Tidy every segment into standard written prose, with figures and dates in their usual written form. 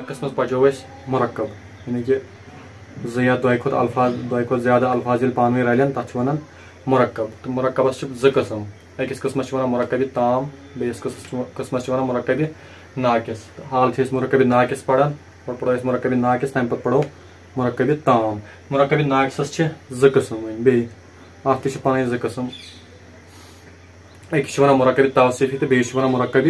वाक्यस मज पचो मुरक्कब यानी कि ज या दो खुद ज्यादा अल्फाज पान रलन तथ वन मुरक्कब। तो मुरक्कबस ज कस्म अकिस कस्मस मुरक्कब ताम बेस कस्मस मुरक्कब नाकिस। हाल मुरक्कब नाकिस पढ़ान और पढ़ो मुरक्कब नाकिस तम पे पढ़ो मुरक्कब ताम। मुरक्कब नाकिसस ज कस्म वन बे अत पन ज कस्म अकिस मुरक्कब तवसीफी तो बेस मुरक्कब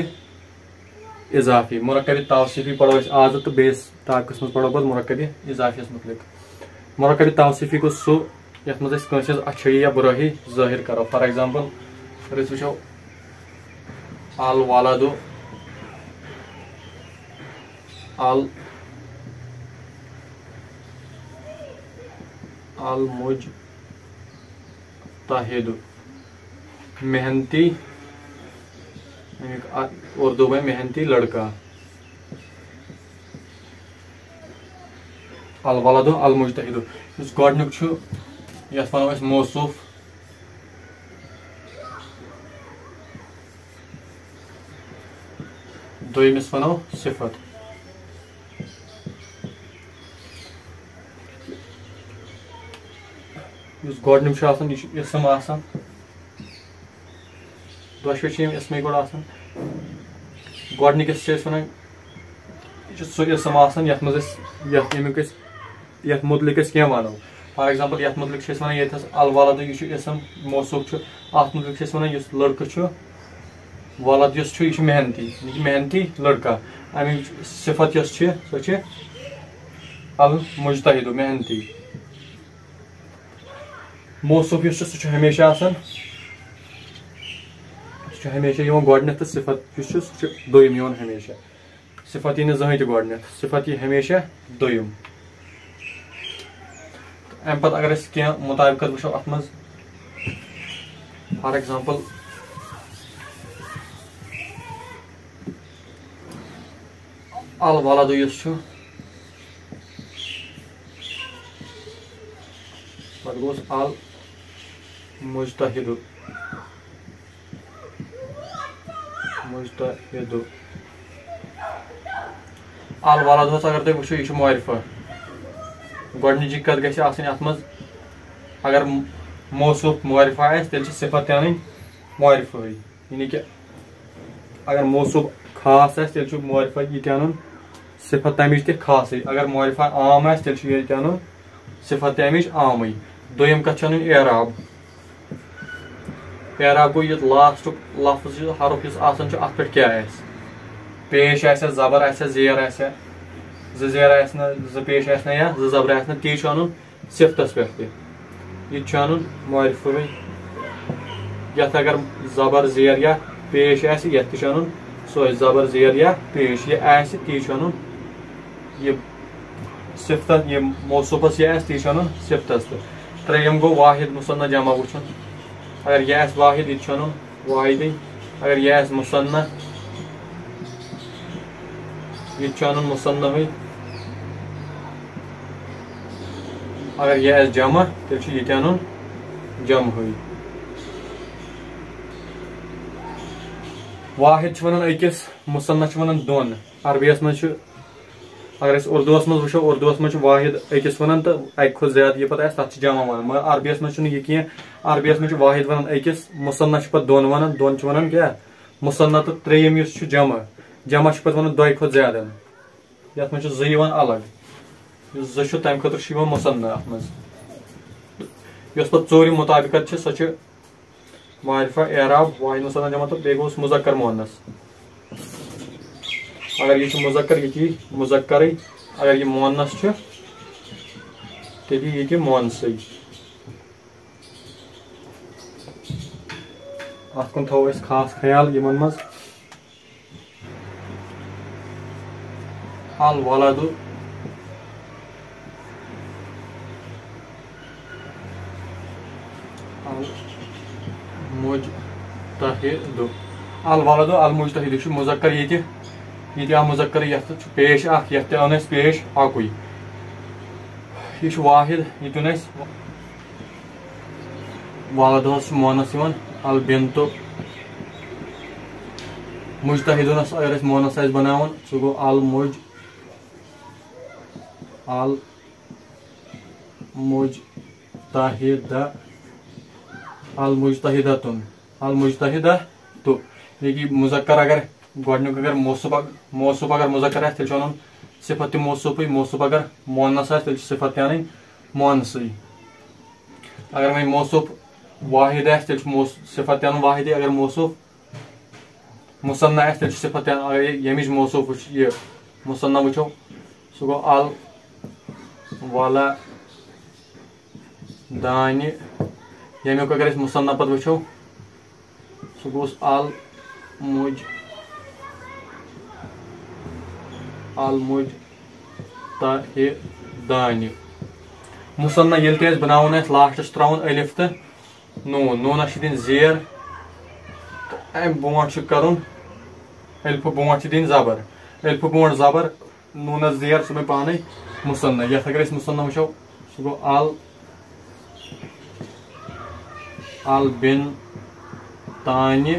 इजाफी। मुरक्कब तवसीफी पढ़ो आज तो बेस ताकस मज पढ़ो मुरक्कब इजाफियस मुतलिक। मुरक्कब तवसीफी गो सू यथ मज अच्छाई या बुराई जाहिर करो। फॉर एग्जांपल वो अल वालदु अल मुजतहिदु मेहनती उर्दू में मेहनती लड़का। अल वालदु अल मुजतहिदु गोडनुक यथ वनो मौसूफ दोयमिस वनो सिफत। गोडनुक इसम आसान दोशवे इसमें गोड आसान गोडनिकस वन सो इसम आसान यथ मज यथ मुतलिक क्या वनो। फॉर एग्जांपल यथ मुतलिक वन ये अल वालद यह इसम मौसूफ अत मुतलिक वन इस लड़का वालद यह मेहनती मेहनती लड़का। अमी सिफत सो अल मुजतहिदु मेहनती। मौसूफ सह हमेशा हमेशा गोडनथ तो सिफत दोयम हमेशा। सिफत यह जहें तो गोडनथ सिफत यह हमेशा दोयम। अम पे अगर क्या मुताबिकत वो अत मज फॉर एग्जांपल अल वालद गोस अल मुजतहिदु अल वालद अगर तुम वो यह मुआरिफा गोडनिच कत गि अत मज अगर मौसूफ मुआरिफा तेल सिफत ते मुआरिफा यानी कि अगर मौसूफ खास तेल मुआरिफा ये अन सिफत तमिच ते खास। अगर मुआरिफा आम तेल ये अन सिफत तमिच आम। दोयम कत एराब एराब गो ये लास्ट लफ्ज हरुफ अत पे क्या पेश जबर जेर जेर ज पेश या ज जबर ती अन सिफतस पे यह अन मुआरिफा यथ अगर जबर जेर या पेश ये अन सो जबर जेर या पेश यह ती अन यह सिफत यह मौसूफस यह ती अन सिफतस पे। त्रेयम गो वाहिद मुसन्ना जमा वुचन अगर यह वाहिद यह अन वाहिद। अगर यह मुसन्ना यह अन मुसन्ना। अगर यह जमा तेल ये अन जम। वाहिद वन अकिस मुसन्ना वन दोन। अरबियस मज अगर उर्दूस मज वो उर्दूस मज वाहिद अकिस वन तो अक खुद ज्यादा ये पे तथ जमा वन मगर अरबियस मज यह कह अरबियस मज वाहिद वन अकिस मुसन्ना पे दोन वन दोन वन क्या मुसन्ना तो त्रेयम जमा जमा पे वन दो खुद ज्यादा ये मज ज अलग ज तम खुद मुसन्ना अत मज पे चोर मुताबिकत सो मारिफा एराब वाहिद मुसन्ना जमा तो बे गोस मुजक्कर मुअन्नस। अगर ये मुजक्कर ये मुजक्कर अगर ये मुअन्नस तेल ये मुअन्नस अत कुन थो खास ख्याल यमन मज अल वालदु मुजतहिदु अल वालदु अल मुजतहिदु मुजक्कर ये मुजक्कर यथ पेश यथ अन पेश अकुई यह वाहिद यह तुन वालदस मोनस अल बिंतु मुजतहिदुनस अगर मोनस बनावन सह गो अल अल मुजतहिदा अल मुजतहिदतुन अल मुजतहिदतु ये मुज़क्कर अगर गोडनुक अगर मौसूफ अगर मुज़क्कर आसे तेल वनुन सिफत मौसूफी मौसूफ अगर मोअन्नस आसे तेल सिफत अन मोअन्नसई अगर वही मौसूफ वाहिद आसे तेल सिफत अन वाहिदी अगर मौसूफ मुसन्ना आसे तेल सिफत अगर यमिच मौसूफ ये मुसन्ना वुचो सह गो अल वाला दानि यमुक अगर अस मुसन्ना पत वुचो सह गोस अल मुजतहिदानि मुसन्ना येल ते बनावन लास्टस त्रावन अलिफ तो नून नूनस दिन जेर तो अम बोट करुन अलिफ बोट दिन जबर अलिफ बोट जबर नूनस जेर सह पाने मुसन्ना ये अगर अस मुसन्ना वो सह गो अल बिन तानि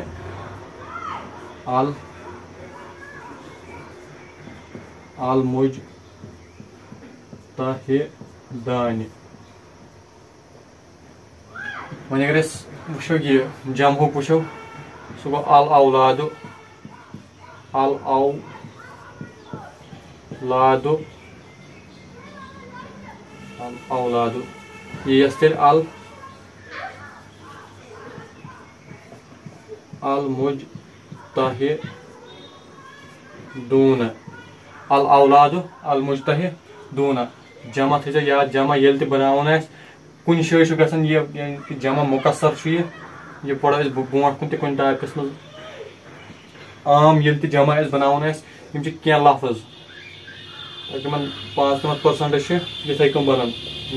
अल मुजतहिदानि वह अगर वो ये जमहुक वो सह गो अल औलादु ये तेल अल मुजतहिदून अल औलादु अल मुजतहिदून जमा थे याद जमा ये बनावन कुन शे गसन ये जमा मुकसर ये पढ़ो बोट कुन तुम टाइपस मज आम ये जमा बनावन क्या लफ्ज तम 5% ये कम बनान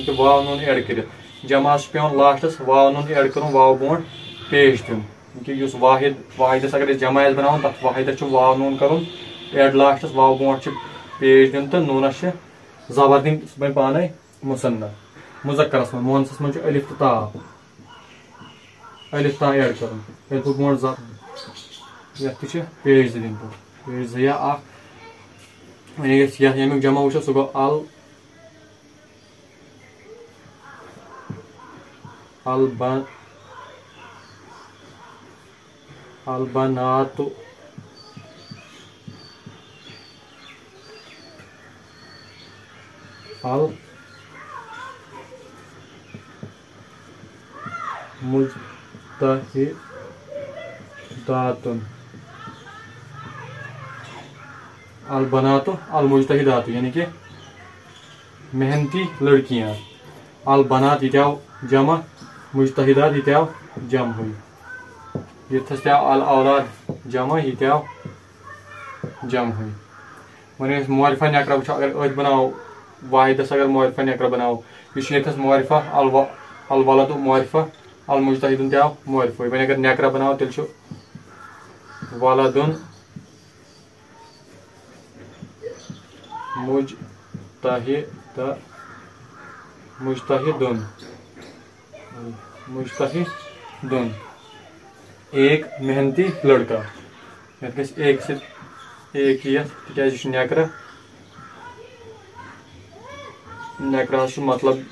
वाव नून एड कर जमा पेवन लास्टस वाव नून एड कर वाव बोट पेश दिन उस वाहिदस अगर जमा बनावन तथ वाहिदस वाव नून कर एड लास्टस वाव बोट पेश दिन तो नूनस जबर दिन बन पाने मुसन्ना मुज़क्करस में मोहनस में अलिफ तो ता एड कर बोट ये पेश दिन पेश या यमुक जमा वो सह गो अलबनातु अल मुजतहिदातुन अल बनातु अल मुजतहिदातु यानी कि मेहनती लड़कियां अल बनात ये जमा मुजतहिदात ये जम हुई ये अल औलाद जमा ये जम हुई वन मुआरिफा नकरा वो अगर अद बनाओ वाहिदस अगर मुआरिफा नकरा बनाओ ये मुआरिफा अल वलद मुआरिफा अल मुजतहिदुन मुआरिफा वन अगर नकरा बनाओ तेल वलदुन मुजतहिदुन एक मेहनती लड़का एक से एक नकरा नकरा मतलब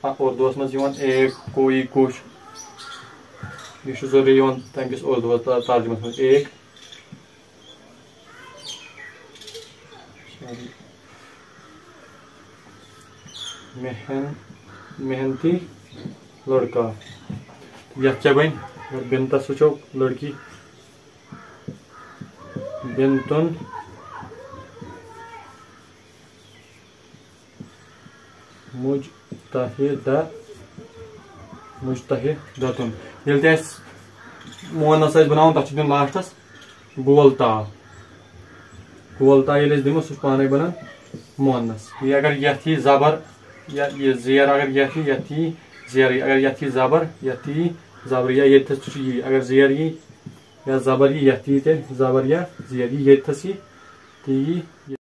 उर्दू मज एक कोई कुछ यह जरूरी तमिस उर्दू तर्जुमस मज एक मेहनती लड़का यह क्या बन बिनतस वो लड़की बिनतुन मुजतहिदतुन ये मोहनस बनावन तथ दिन लास्टस गोल ता ये दिमो सह पाने बनान मोहनस ये अगर यी जबर या ये जेर अगर यी जेर अगर यी जबर जबर या ये अगर जेर यी या जबर यी ते जबर या जेर ये ती